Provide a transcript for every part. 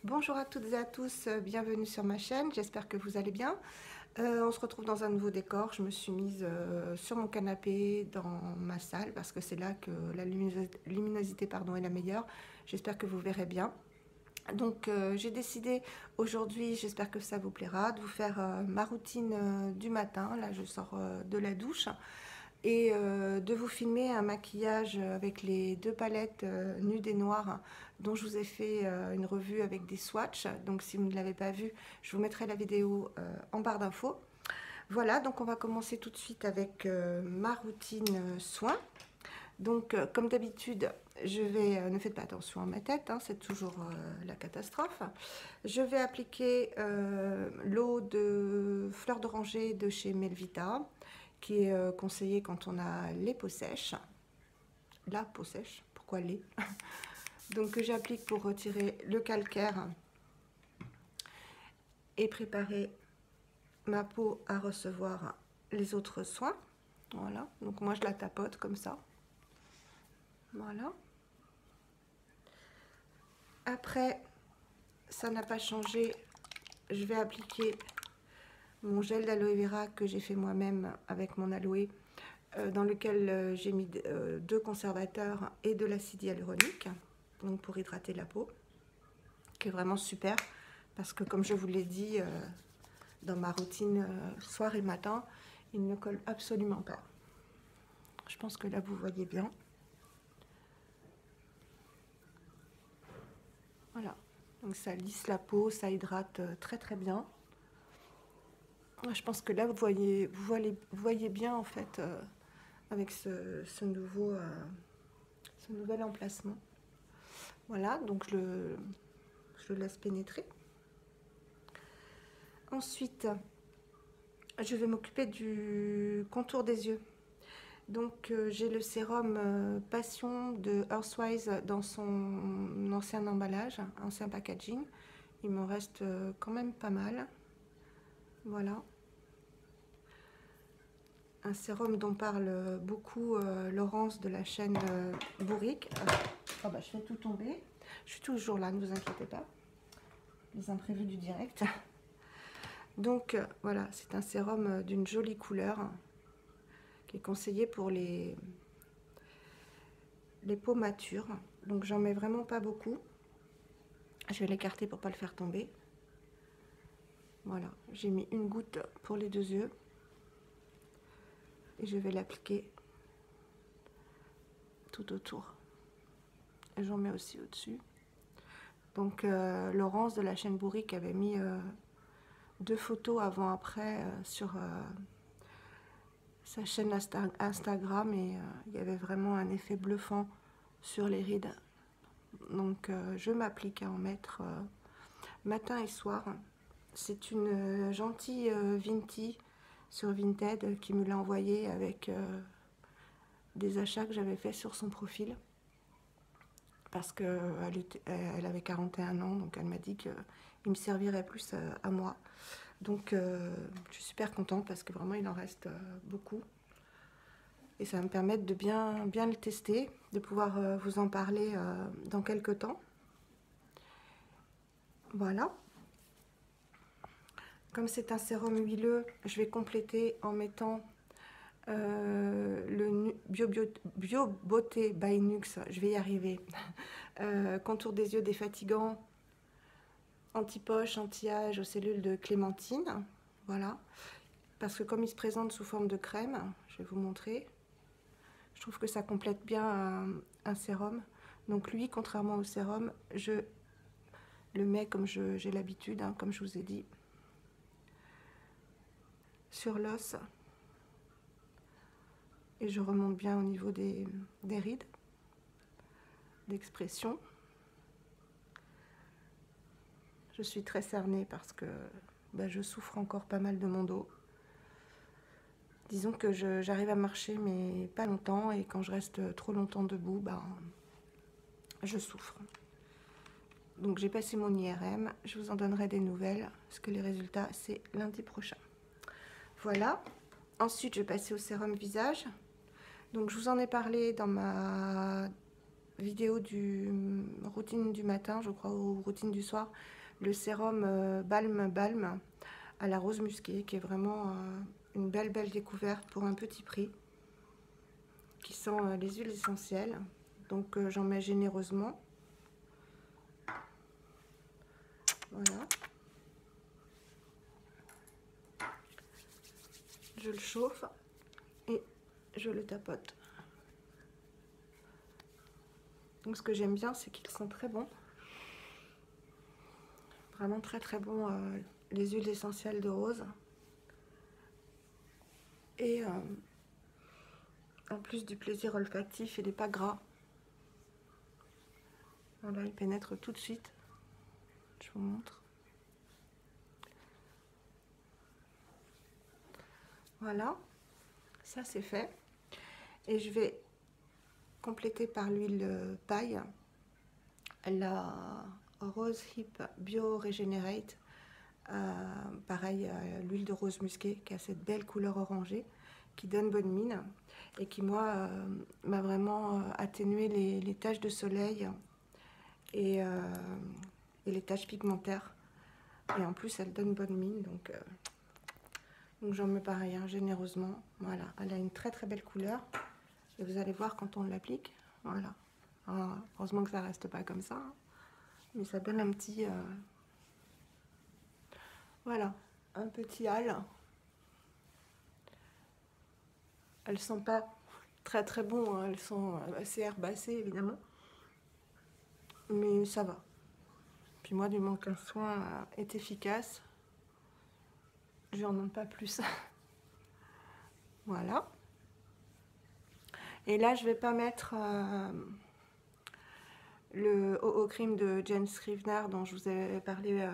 Bonjour à toutes et à tous, bienvenue sur ma chaîne, j'espère que vous allez bien. On se retrouve dans un nouveau décor. Je me suis mise sur mon canapé dans ma salle parce que c'est là que la luminosité est la meilleure. J'espère que vous verrez bien. Donc j'ai décidé aujourd'hui, j'espère que ça vous plaira, de vous faire ma routine du matin. Là je sors de la douche et de vous filmer un maquillage avec les deux palettes nude et noire dont je vous ai fait une revue avec des swatchs. Donc si vous ne l'avez pas vu, je vous mettrai la vidéo en barre d'infos. Voilà, donc on va commencer tout de suite avec ma routine soins. Donc comme d'habitude, je vais, ne faites pas attention à ma tête, hein, c'est toujours la catastrophe. Je vais appliquer l'eau de fleur d'oranger de chez Melvita, qui est conseillée quand on a les peaux sèches. La peau sèche, pourquoi les? Donc que j'applique pour retirer le calcaire et préparer ma peau à recevoir les autres soins. Voilà, donc moi je la tapote comme ça. Voilà. Après, ça n'a pas changé, je vais appliquer mon gel d'aloe vera que j'ai fait moi-même avec mon aloe, dans lequel j'ai mis deux conservateurs et de l'acide hyaluronique, donc pour hydrater la peau, qui est vraiment super, parce que comme je vous l'ai dit dans ma routine soir et matin, il ne colle absolument pas. Je pense que là vous voyez bien. Voilà, donc ça lisse la peau, ça hydrate très très bien. Je pense que là vous voyez bien en fait avec ce nouvel emplacement. Voilà, donc je le laisse pénétrer. Ensuite, je vais m'occuper du contour des yeux. Donc j'ai le sérum Passion de Earthwise dans son ancien emballage, ancien packaging. Il m'en reste quand même pas mal. Voilà. Un sérum dont parle beaucoup Laurence de la chaîne Bourrique. Oh bah, je fais tout tomber. Je suis toujours là, ne vous inquiétez pas. Les imprévus du direct. Donc voilà, c'est un sérum d'une jolie couleur qui est conseillé pour les peaux matures. Donc j'en mets vraiment pas beaucoup. Je vais l'écarter pour pas le faire tomber. Voilà, j'ai mis une goutte pour les deux yeux. Et je vais l'appliquer tout autour. Et j'en mets aussi au-dessus. Donc Laurence de la chaîne Bourrique avait mis deux photos avant-après sur sa chaîne Instagram et il y avait vraiment un effet bluffant sur les rides. Donc je m'applique à en mettre matin et soir. C'est une gentille Vinti sur Vinted qui me l'a envoyé avec des achats que j'avais fait sur son profil. Parce qu'elle avait 41 ans, donc elle m'a dit qu'il me servirait plus à moi. Donc je suis super contente parce que vraiment il en reste beaucoup. Et ça va me permettre de bien le tester, de pouvoir vous en parler dans quelques temps. Voilà. Comme c'est un sérum huileux, je vais compléter en mettant le Bio Beauté by Nux, je vais y arriver. Contour des yeux défatigant, anti-poche, anti-âge aux cellules de clémentine. Voilà. Parce que comme il se présente sous forme de crème, je vais vous montrer. Je trouve que ça complète bien un sérum. Donc lui, contrairement au sérum, je le mets comme j'ai l'habitude, hein, comme je vous ai dit, sur l'os. Et je remonte bien au niveau des rides, d'expression. Je suis très cernée parce que je souffre encore pas mal de mon dos. Disons que j'arrive à marcher, mais pas longtemps, et quand je reste trop longtemps debout, je souffre. Donc j'ai passé mon IRM, je vous en donnerai des nouvelles, parce que les résultats, c'est lundi prochain. Voilà. Ensuite, je vais passer au sérum visage. Donc je vous en ai parlé dans ma vidéo du routine du matin, je crois, ou routine du soir, le sérum Balm à la rose musquée, qui est vraiment une belle découverte pour un petit prix, qui sent les huiles essentielles. Donc j'en mets généreusement. Voilà. Je le chauffe et je le tapote. Donc ce que j'aime bien, c'est qu'ils sont très bons. Vraiment très bons, les huiles essentielles de rose. Et en plus du plaisir olfactif, il n'est pas gras. Voilà, il pénètre tout de suite. Je vous montre. Voilà, ça c'est fait. Et je vais compléter par l'huile paille, la Rose Hip Bio Regenerate. Pareil, l'huile de rose musquée qui a cette belle couleur orangée, qui donne bonne mine et qui, moi, m'a vraiment atténué les taches de soleil et les taches pigmentaires. Et en plus, elle donne bonne mine, donc j'en mets pareil, hein, généreusement. Voilà, elle a une très belle couleur. Et vous allez voir quand on l'applique. Voilà. Alors, heureusement que ça reste pas comme ça, hein, mais ça donne un petit... voilà, un petit hâle. Elles sont pas très bon, hein, elles sont assez herbacées évidemment. Mais ça va. Puis moi, du moment qu'un soin est efficace, je n'en demande pas plus. Voilà. Et là, je vais pas mettre le OO Cream de Jane Scrivener dont je vous ai parlé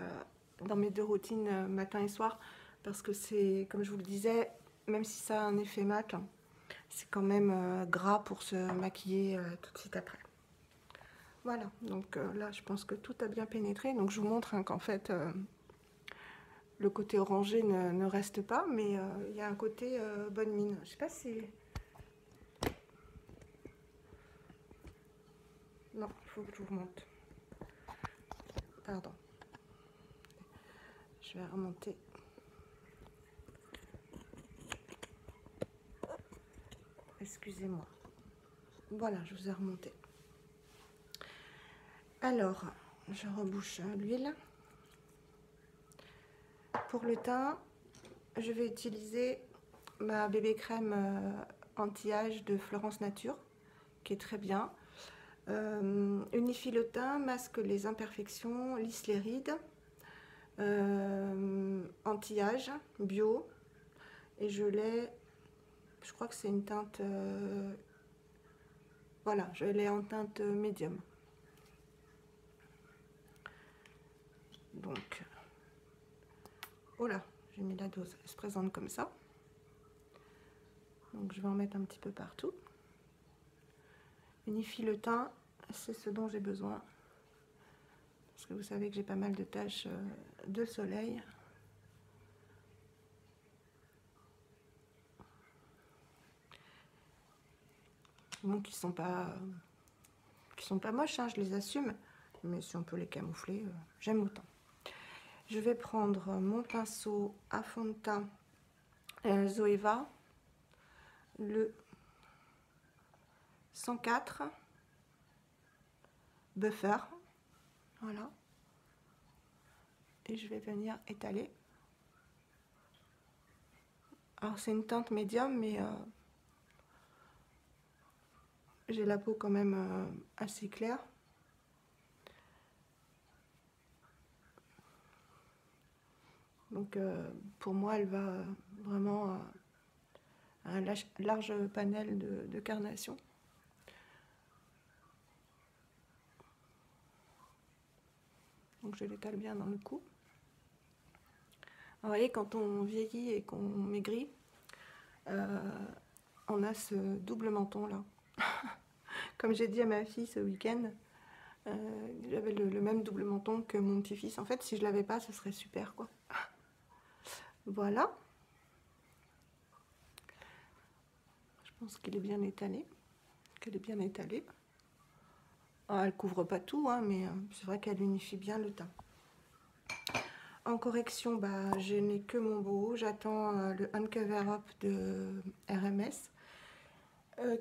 dans mes deux routines matin et soir, parce que c'est, comme je vous le disais, même si ça a un effet mat, c'est quand même gras pour se maquiller tout de suite après. Voilà, donc là je pense que tout a bien pénétré, donc je vous montre hein, qu'en fait le côté orangé ne reste pas, mais il y a un côté bonne mine. Je sais pas si... Non, il faut que je vous remonte. Pardon. Je vais remonter. Excusez-moi. Voilà, je vous ai remonté. Alors, je rebouche l'huile. Pour le teint, je vais utiliser ma bébé crème anti-âge de Florence Nature, qui est très bien. Unifie le teint, masque les imperfections, lisse les rides. Anti-âge, bio. Et je l'ai, je crois que c'est une teinte... voilà, je l'ai en teinte médium. Donc, oh là, j'ai mis la dose, elle se présente comme ça. Donc je vais en mettre un petit peu partout. Unifie le teint, c'est ce dont j'ai besoin. Parce que vous savez que j'ai pas mal de taches de soleil. Bon, qui sont pas moches, hein, je les assume. Mais si on peut les camoufler, j'aime autant. Je vais prendre mon pinceau à fond de teint Zoeva, le 104 Buffer, voilà, et je vais venir étaler. Alors c'est une teinte médium, mais j'ai la peau quand même assez claire. Donc pour moi, elle va vraiment à un large panel de carnation. Donc je l'étale bien dans le cou. Alors, vous voyez, quand on vieillit et qu'on maigrit, on a ce double menton là. Comme j'ai dit à ma fille ce week-end, j'avais le même double menton que mon petit-fils. En fait, si je l'avais pas, ce serait super quoi. Voilà. Je pense qu'il est bien étalé, qu'elle est bien étalée. Elle couvre pas tout, hein, mais c'est vrai qu'elle unifie bien le teint. En correction, bah, je n'ai que mon boho. J'attends le Uncover Up de RMS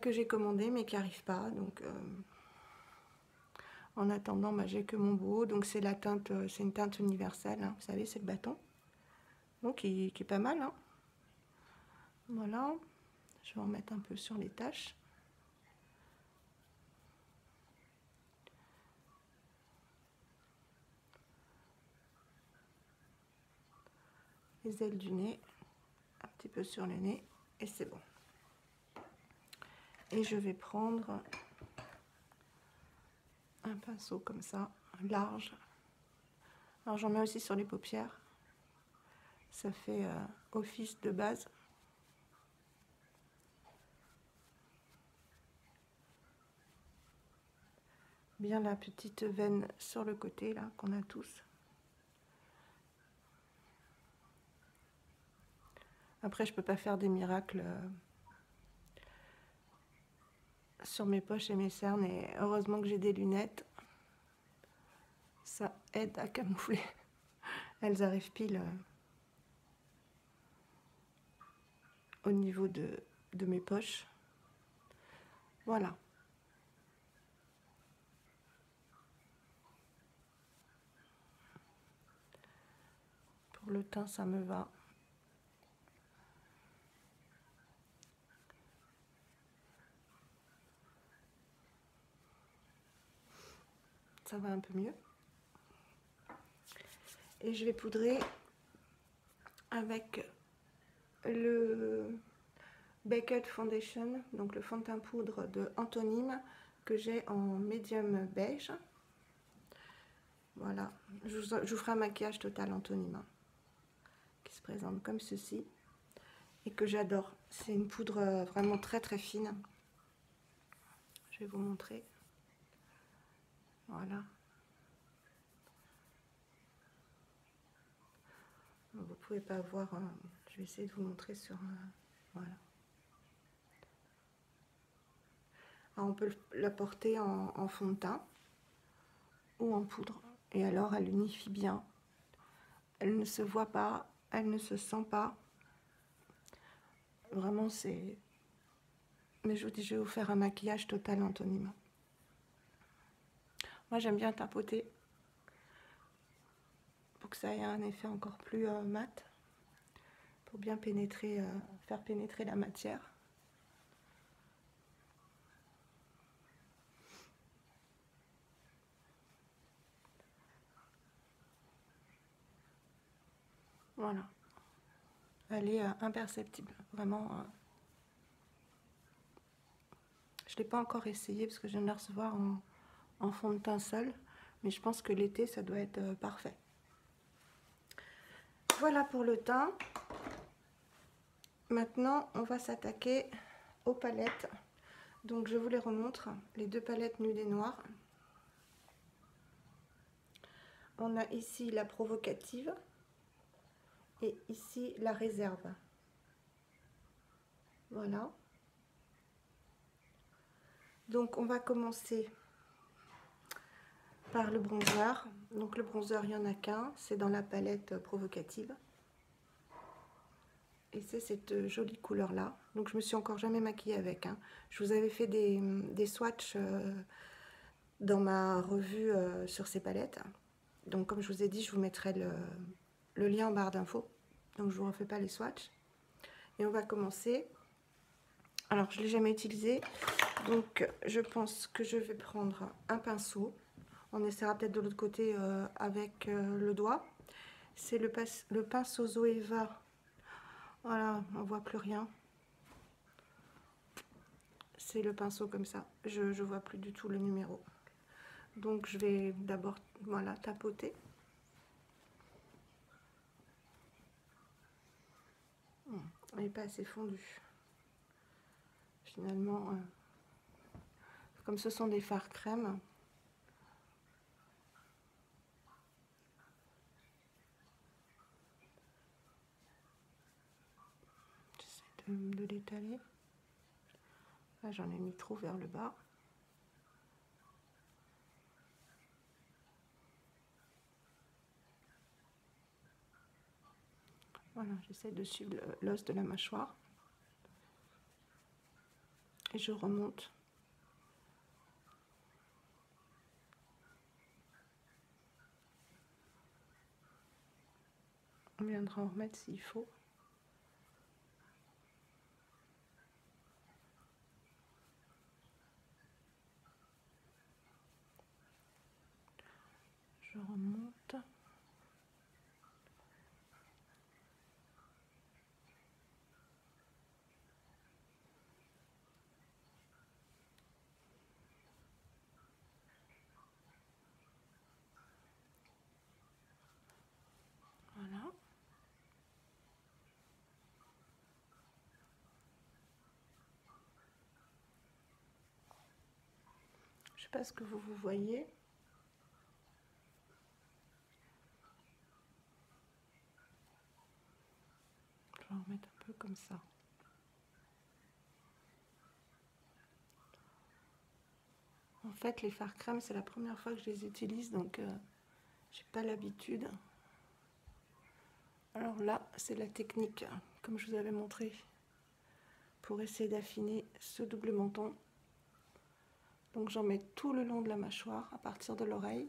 que j'ai commandé mais qui n'arrive pas. Donc, en attendant, bah, j'ai que mon boho. Donc, c'est la teinte, c'est une teinte universelle. Hein, vous savez, c'est le bâton. Donc, qui est pas mal. Hein. Voilà. Je vais en mettre un peu sur les taches. Les ailes du nez. Un petit peu sur le nez. Et c'est bon. Et je vais prendre un pinceau comme ça, large. Alors j'en mets aussi sur les paupières. Ça fait office de base. Bien la petite veine sur le côté là qu'on a tous. Après je peux pas faire des miracles sur mes poches et mes cernes, et heureusement que j'ai des lunettes. Ça aide à camoufler. Elles arrivent pile au niveau de mes poches. Voilà. Pour le teint, ça me va. Ça va un peu mieux. Et je vais poudrer avec le Baked Foundation, donc le fond de teint poudre de Anthonyme que j'ai en médium beige. Voilà, je vous ferai un maquillage total Anthonyme hein, qui se présente comme ceci et que j'adore. C'est une poudre vraiment très très fine. Je vais vous montrer. Voilà. Vous pouvez pas voir, je vais essayer de vous montrer sur... voilà. Alors on peut la porter en fond de teint ou en poudre. Et alors elle unifie bien. Elle ne se voit pas, elle ne se sent pas. Vraiment c'est... Mais je vous dis, je vais vous faire un maquillage total Anthonyme. Moi j'aime bien tapoter pour que ça ait un effet encore plus mat. Pour bien pénétrer, faire pénétrer la matière. Voilà. Elle est imperceptible, vraiment. Je ne l'ai pas encore essayé parce que je viens de la recevoir en fond de teint seul. Mais je pense que l'été, ça doit être parfait. Voilà pour le teint. Maintenant, on va s'attaquer aux palettes. Donc, je vous les remontre. Les deux palettes nude et noire. On a ici la provocative et ici la réserve. Voilà. Donc on va commencer par le bronzer. Donc le bronzer, il n'y en a qu'un, c'est dans la palette provocative. Et c'est cette jolie couleur là. Donc je me suis encore jamais maquillée avec. Hein. Je vous avais fait des swatchs dans ma revue sur ces palettes. Donc comme je vous ai dit, je vous mettrai le lien en barre d'infos. Donc je ne vous refais pas les swatchs. Et on va commencer. Alors je ne l'ai jamais utilisé. Donc je pense que je vais prendre un pinceau. On essaiera peut-être de l'autre côté avec le doigt. C'est le pinceau Zoeva. Voilà, on voit plus rien. C'est le pinceau comme ça. Je ne vois plus du tout le numéro. Donc je vais d'abord voilà, tapoter. Elle n'est pas assez fondue. Finalement, comme ce sont des fards crème, j'essaie de l'étaler. Là, j'en ai mis trop vers le bas. Voilà, j'essaie de suivre l'os de la mâchoire. Et je remonte. On viendra en remettre s'il faut. Je remonte. Voilà. Je ne sais pas ce que vous voyez. Je vais en remettre un peu comme ça. En fait, les fards crème, c'est la première fois que je les utilise, donc j'ai pas l'habitude. Alors là, c'est la technique, comme je vous avais montré, pour essayer d'affiner ce double menton. Donc j'en mets tout le long de la mâchoire, à partir de l'oreille.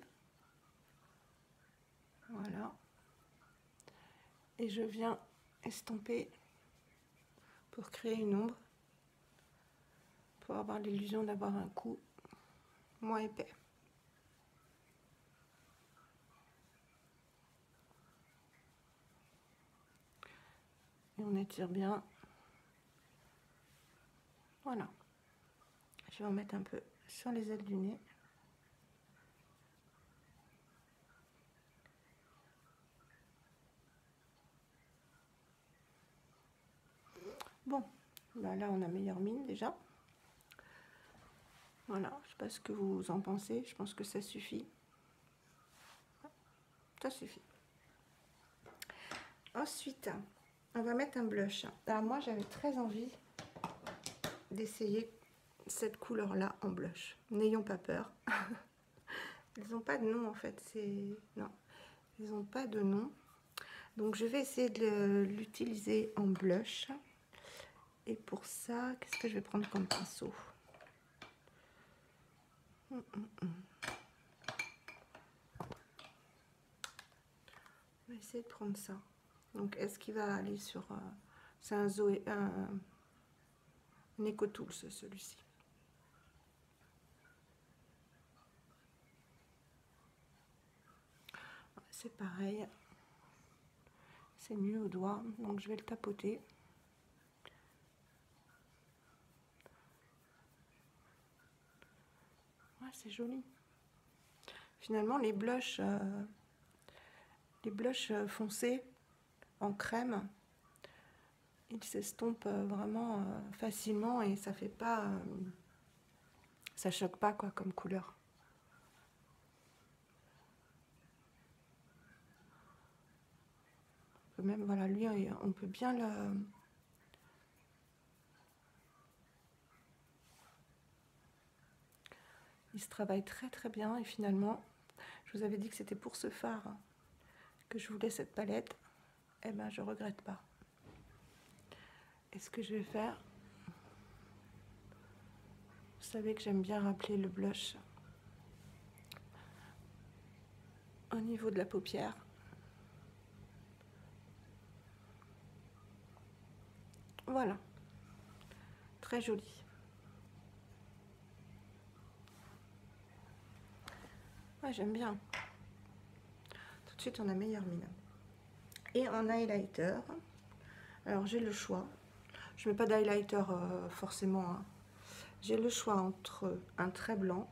Voilà. Et je viens estomper pour créer une ombre, pour avoir l'illusion d'avoir un cou moins épais. Et on étire bien. Voilà. Je vais en mettre un peu sur les ailes du nez. Bon, bah là on a meilleure mine déjà. Voilà, je ne sais pas ce que vous en pensez, je pense que ça suffit. Ça suffit. Ensuite, on va mettre un blush. Alors moi j'avais très envie d'essayer cette couleur-là en blush. N'ayons pas peur. Ils n'ont pas de nom en fait, non, ils n'ont pas de nom. Donc je vais essayer de l'utiliser en blush. Et pour ça, qu'est-ce que je vais prendre comme pinceau? On va essayer de prendre ça. Donc est-ce qu'il va aller sur... c'est un Zoé, un EcoTools celui-ci. C'est pareil. C'est mieux au doigt, donc je vais le tapoter. Ouais, c'est joli. Finalement, les blushs foncés en crème, ils s'estompent vraiment facilement et ça fait pas, ça choque pas quoi comme couleur. Même voilà, lui, on peut bien le... Il se travaille très très bien et finalement, je vous avais dit que c'était pour ce fard que je voulais cette palette. Eh ben, je regrette pas. Et ce que je vais faire, vous savez que j'aime bien rappeler le blush au niveau de la paupière. Voilà, très joli. Ouais, j'aime bien. Tout de suite, on a meilleure mine. Et en highlighter, alors j'ai le choix. Je mets pas d'highlighter forcément. Hein. J'ai le choix entre un trait blanc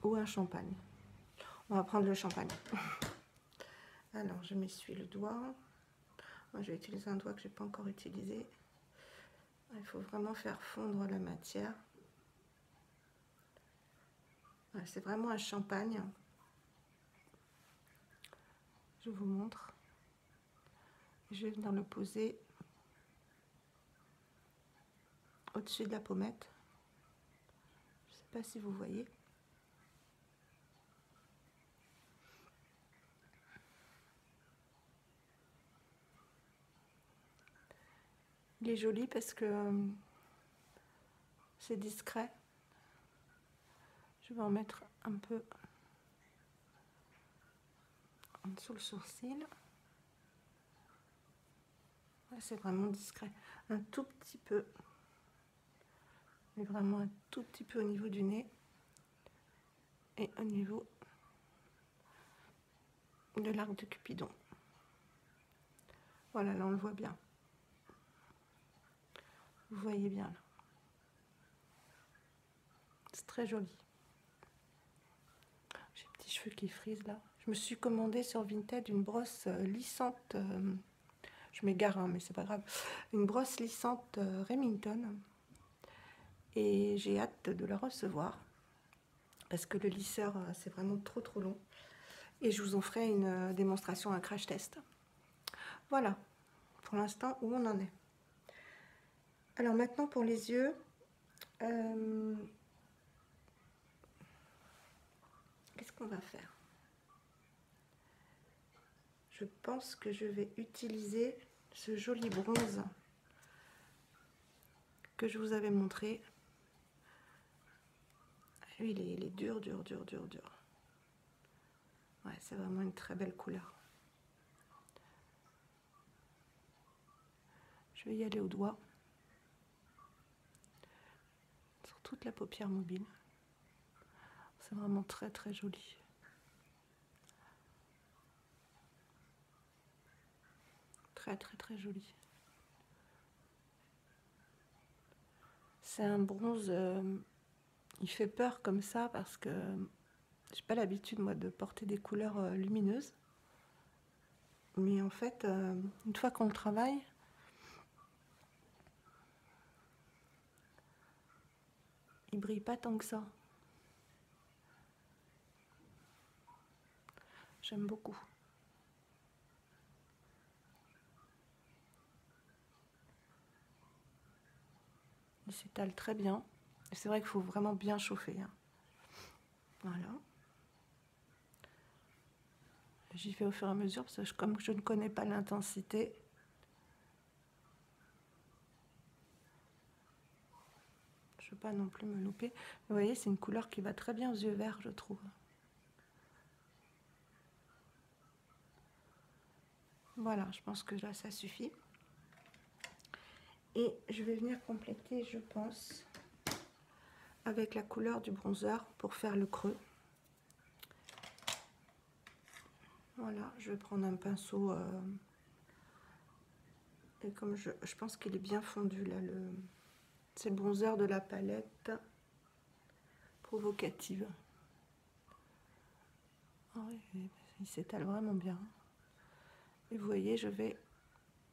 ou un champagne. On va prendre le champagne. Alors, je m'essuie le doigt. Moi, je vais utiliser un doigt que je n'ai pas encore utilisé. Il faut vraiment faire fondre la matière. C'est vraiment un champagne. Je vous montre. Je vais venir le poser au-dessus de la pommette. Je ne sais pas si vous voyez. Il est joli parce que c'est discret. Je vais en mettre un peu en dessous le sourcil. C'est vraiment discret. Un tout petit peu. Mais vraiment un tout petit peu au niveau du nez. Et au niveau de l'arc de Cupidon. Voilà, là on le voit bien. Vous voyez bien là. C'est très joli. J'ai les petits cheveux qui frisent là. Je me suis commandé sur Vinted une brosse lissante. Je m'égare, hein, mais c'est pas grave. Une brosse lissante Remington. Et j'ai hâte de la recevoir. Parce que le lisseur, c'est vraiment trop long. Et je vous en ferai une démonstration, un crash test. Voilà, pour l'instant, où on en est. Alors maintenant, pour les yeux, qu'est-ce qu'on va faire? Je pense que je vais utiliser ce joli bronze que je vous avais montré. Lui, il est dur. Ouais, c'est vraiment une très belle couleur. Je vais y aller au doigt. Sur toute la paupière mobile. C'est vraiment très joli. Très joli. C'est un bronze, il fait peur comme ça parce que j'ai pas l'habitude moi de porter des couleurs lumineuses. Mais en fait, une fois qu'on le travaille, il brille pas tant que ça. J'aime beaucoup. Il s'étale très bien. C'est vrai qu'il faut vraiment bien chauffer. Hein. Voilà. J'y fais au fur et à mesure parce que comme je ne connais pas l'intensité, je ne veux pas non plus me louper. Vous voyez, c'est une couleur qui va très bien aux yeux verts, je trouve. Voilà, je pense que là, ça suffit. Et je vais venir compléter, je pense, avec la couleur du bronzer pour faire le creux. Voilà, je vais prendre un pinceau. Et comme je pense qu'il est bien fondu là, c'est le bronzer de la palette Provocative. Oh oui, il s'étale vraiment bien. Et vous voyez, je vais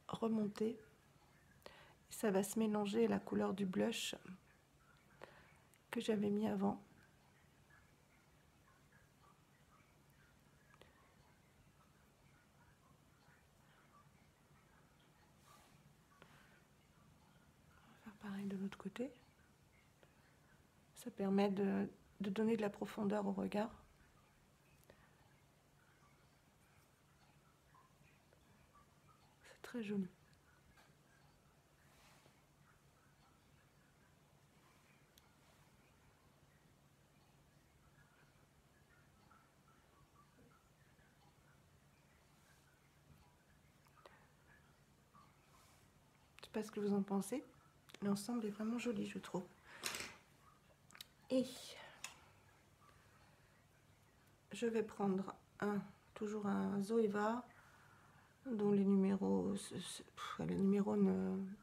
remonter. Ça va se mélanger à la couleur du blush que j'avais mis avant. On va faire pareil de l'autre côté. Ça permet de donner de la profondeur au regard. C'est très joli. Je sais pas ce que vous en pensez. L'ensemble est vraiment joli, je trouve. Et je vais prendre toujours un Zoeva dont les numéros,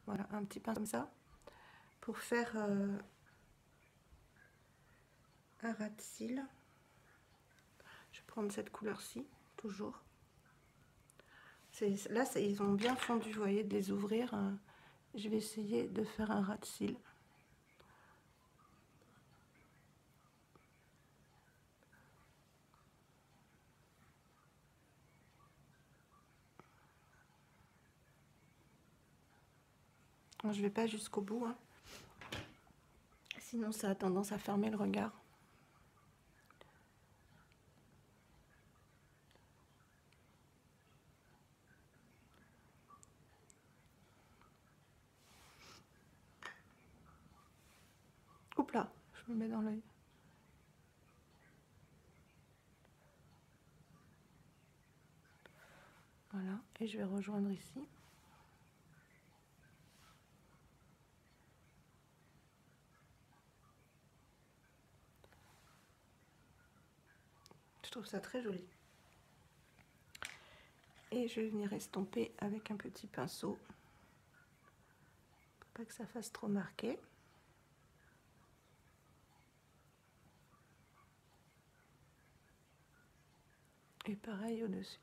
voilà, un petit pinceau comme ça, pour faire un ras de cils. Je vais prendre cette couleur-ci, toujours. Là, ils ont bien fondu, vous voyez, de les ouvrir. Je vais essayer de faire un ras de cils. Je ne vais pas jusqu'au bout, hein. Sinon ça a tendance à fermer le regard. Hop là, je me mets dans l'œil. Voilà, et je vais rejoindre ici. Je trouve ça très joli. Et je vais venir estomper avec un petit pinceau. Pour pas que ça fasse trop marqué. Et pareil au-dessus.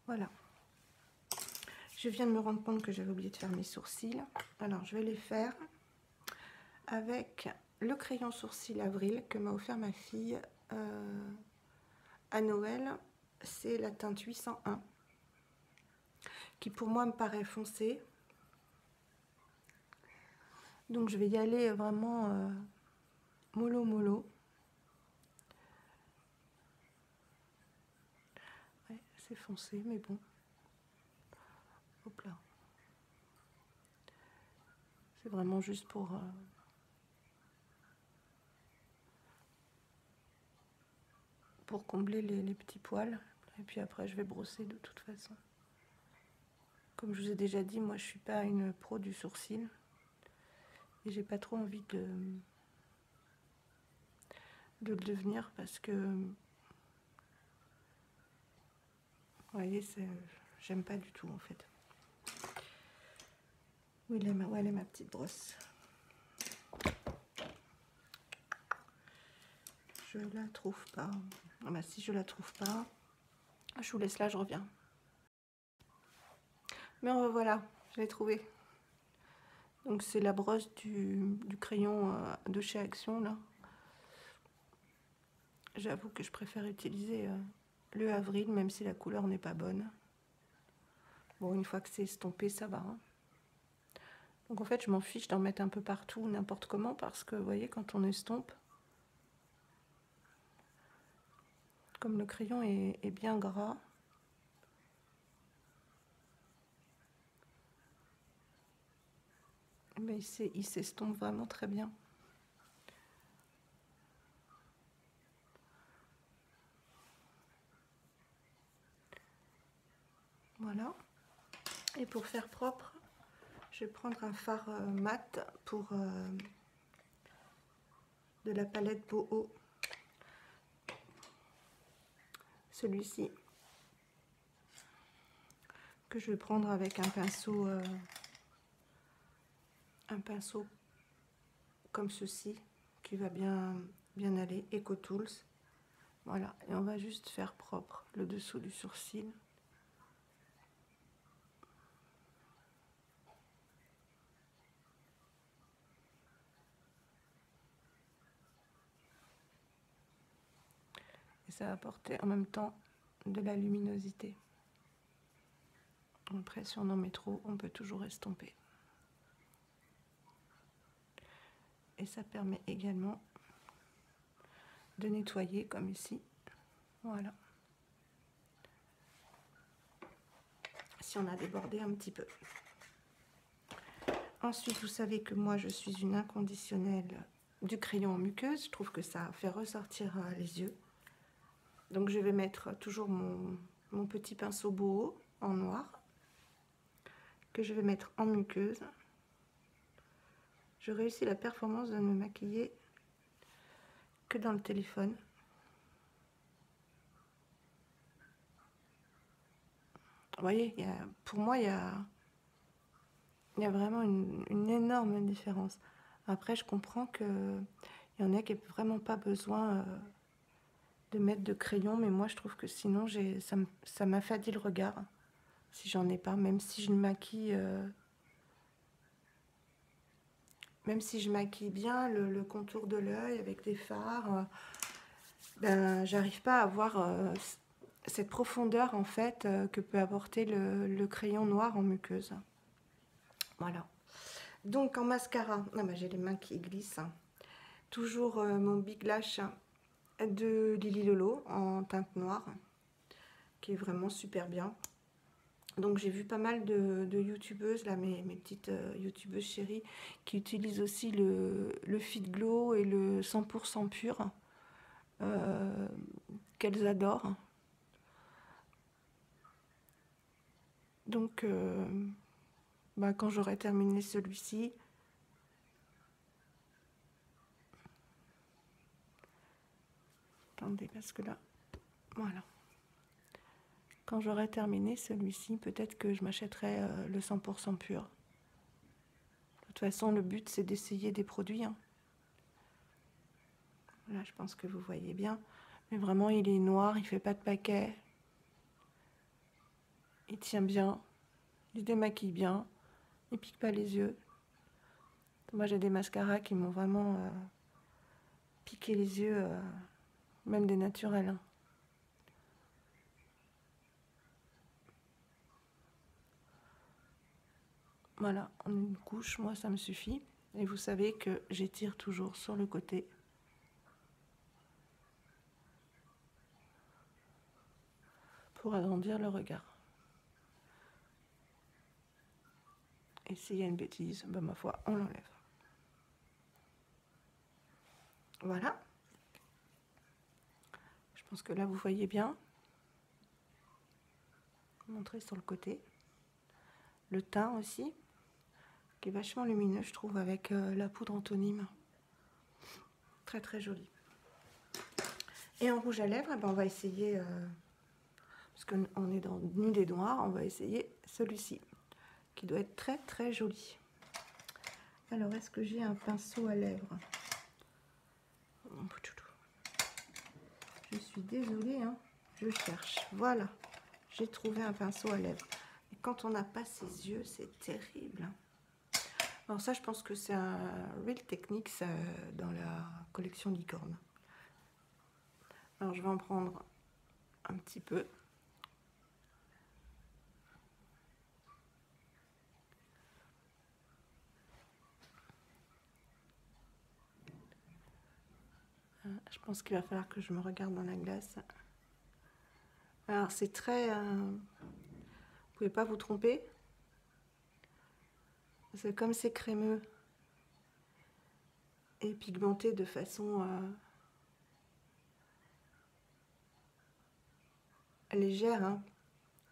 Voilà. Je viens de me rendre compte que j'avais oublié de faire mes sourcils. Alors, je vais les faire avec le crayon sourcil Avril que m'a offert ma fille à Noël. C'est la teinte 801 qui pour moi me paraît foncée. Donc, je vais y aller vraiment mollo mollo. Ouais, c'est foncé, mais bon. Hop là. C'est vraiment juste pour combler les petits poils. Et puis après, je vais brosser de toute façon. Comme je vous ai déjà dit, moi, je suis pas une pro du sourcil. Et j'ai pas trop envie de le devenir parce que... Vous voyez, j'aime pas du tout en fait. Où est ma petite brosse? Je la trouve pas. Ah bah, si je la trouve pas, je vous laisse là, je reviens. Mais voilà, je l'ai trouvée. Donc c'est la brosse du crayon de chez Action là. J'avoue que je préfère utiliser le Avril, même si la couleur n'est pas bonne. Bon, une fois que c'est estompé, ça va. Hein. Donc en fait, je m'en fiche d'en mettre un peu partout, n'importe comment, parce que vous voyez, quand on estompe, comme le crayon est bien gras, mais il s'estompe vraiment très bien. Voilà. Et pour faire propre, je vais prendre un fard mat de la palette Boho. Celui-ci. Que je vais prendre avec un pinceau comme ceci, qui va bien aller, Eco Tools. Voilà, et on va juste faire propre le dessous du sourcil. Et ça va apporter en même temps de la luminosité. Après, si on en met trop, on peut toujours estomper. Et ça permet également de nettoyer comme ici. Voilà. Si on a débordé un petit peu. Ensuite, vous savez que moi, je suis une inconditionnelle du crayon en muqueuse. Je trouve que ça fait ressortir les yeux. Donc, je vais mettre toujours mon petit pinceau Boho en noir, que je vais mettre en muqueuse. Je réussis la performance de ne me maquiller que dans le téléphone. Vous voyez, pour moi, il y a vraiment une énorme différence. Après, je comprends qu'il y en a qui n'ont vraiment pas besoin de mettre de crayon, mais moi, je trouve que sinon, ça m'affadit le regard, si j'en ai pas, même si je maquille... Même si je maquille bien le contour de l'œil avec des fards, ben, j'arrive pas à avoir cette profondeur en fait que peut apporter le crayon noir en muqueuse. Voilà. Donc en mascara, ah ben, j'ai les mains qui glissent. Toujours mon Big Lash de Lily Lolo en teinte noire, qui est vraiment super bien. Donc j'ai vu pas mal de youtubeuses, là, mes petites youtubeuses chéries, qui utilisent aussi le Fit Glow et le 100% pur, qu'elles adorent. Donc bah, quand j'aurai terminé celui-ci, attendez parce que là, voilà. Quand j'aurai terminé celui-ci, peut-être que je m'achèterai le 100% pur. De toute façon, le but, c'est d'essayer des produits. Hein. Là, je pense que vous voyez bien. Mais vraiment, il est noir, il fait pas de paquet. Il tient bien. Il démaquille bien. Il pique pas les yeux. Moi, j'ai des mascaras qui m'ont vraiment piqué les yeux, même des naturels. Hein. Voilà, en une couche, moi ça me suffit. Et vous savez que j'étire toujours sur le côté. Pour agrandir le regard. Et s'il y a une bêtise, ben ma foi, on l'enlève. Voilà. Je pense que là vous voyez bien. Montrer sur le côté. Le teint aussi, qui est vachement lumineux, je trouve, avec la poudre Antonyme. Très très joli. Et en rouge à lèvres, eh ben, on va essayer, parce qu'on est dans Nude et Noir, on va essayer celui-ci, qui doit être très très joli. Alors, est-ce que j'ai un pinceau à lèvres? Je suis désolée, hein, je cherche. Voilà, j'ai trouvé un pinceau à lèvres. Et quand on n'a pas ses yeux, c'est terrible. Alors ça, je pense que c'est un Real Techniques dans la collection Licorne. Alors je vais en prendre un petit peu. Je pense qu'il va falloir que je me regarde dans la glace. Alors c'est très... vous pouvez pas vous tromper. C'est comme c'est crémeux et pigmenté de façon légère, hein,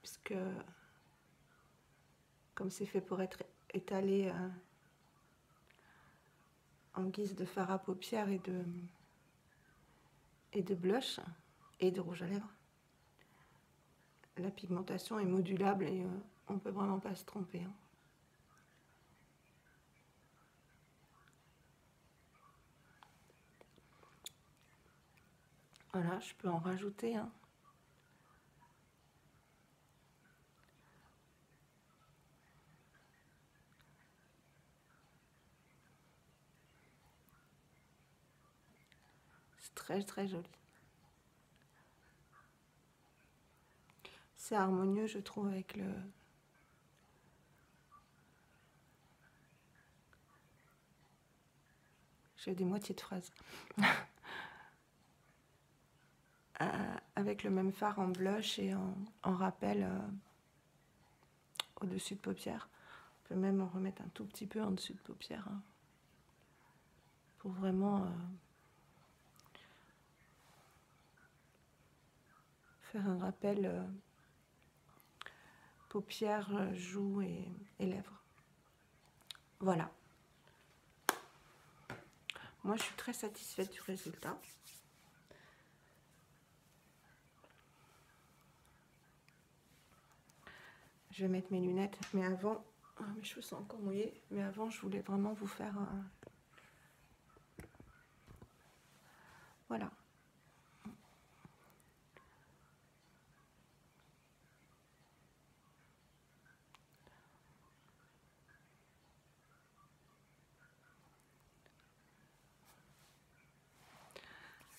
puisque comme c'est fait pour être étalé en guise de fard à paupières et de blush et de rouge à lèvres, la pigmentation est modulable et on peut vraiment pas se tromper. Hein. Voilà, je peux en rajouter. Hein. C'est très très joli. C'est harmonieux, je trouve, avec le... J'ai des moitiés de phrases. Avec le même fard en blush et en rappel au-dessus de paupières. On peut même en remettre un tout petit peu en dessus de paupières. Hein, pour vraiment faire un rappel paupières, joues et lèvres. Voilà. Moi, je suis très satisfaite du résultat. Je vais mettre mes lunettes, mais avant, mes cheveux sont encore mouillés, mais avant, je voulais vraiment vous faire voilà.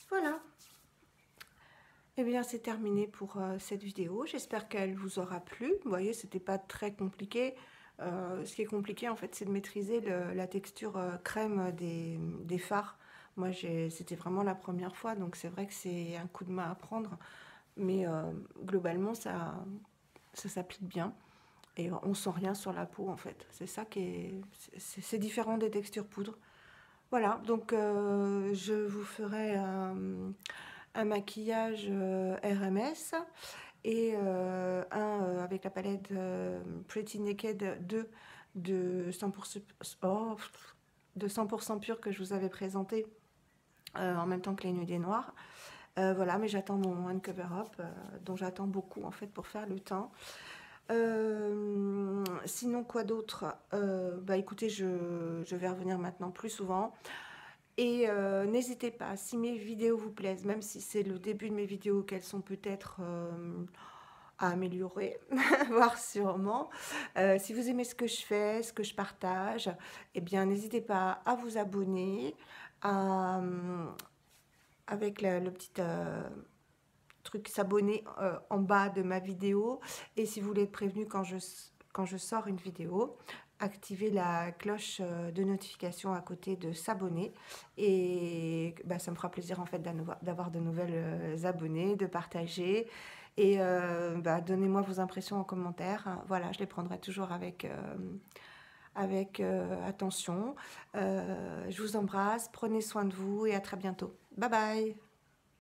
Voilà. Et bien, c'est terminé pour cette vidéo. J'espère qu'elle vous aura plu. Vous voyez, c'était pas très compliqué. Ce qui est compliqué, en fait, c'est de maîtriser la texture crème des fards. Moi, c'était vraiment la première fois, donc c'est vrai que c'est un coup de main à prendre. Mais globalement, ça s'applique bien. et on sent rien sur la peau en fait. C'est ça qui est, c'est différent des textures poudre. Voilà, donc je vous ferai un maquillage RMS et avec la palette Pretty Naked 2 de 100%, oh, de 100% pur que je vous avais présenté en même temps que les Nuits Noirs. Voilà, mais j'attends mon One Cover Up, dont j'attends beaucoup en fait pour faire le teint. Sinon, quoi d'autre? Bah écoutez, je vais revenir maintenant plus souvent. Et n'hésitez pas, si mes vidéos vous plaisent, même si c'est le début de mes vidéos, qu'elles sont peut-être à améliorer, voire sûrement. Si vous aimez ce que je fais, ce que je partage, eh bien n'hésitez pas à vous abonner, à, avec le petit truc s'abonner en bas de ma vidéo. Et si vous voulez être prévenu quand je sors une vidéo, activez la cloche de notification à côté de s'abonner. Et bah, ça me fera plaisir en fait d'avoir de nouvelles abonnés, de partager. Et bah, donnez-moi vos impressions en commentaire. Voilà, je les prendrai toujours avec attention. Je vous embrasse, prenez soin de vous et à très bientôt. Bye bye!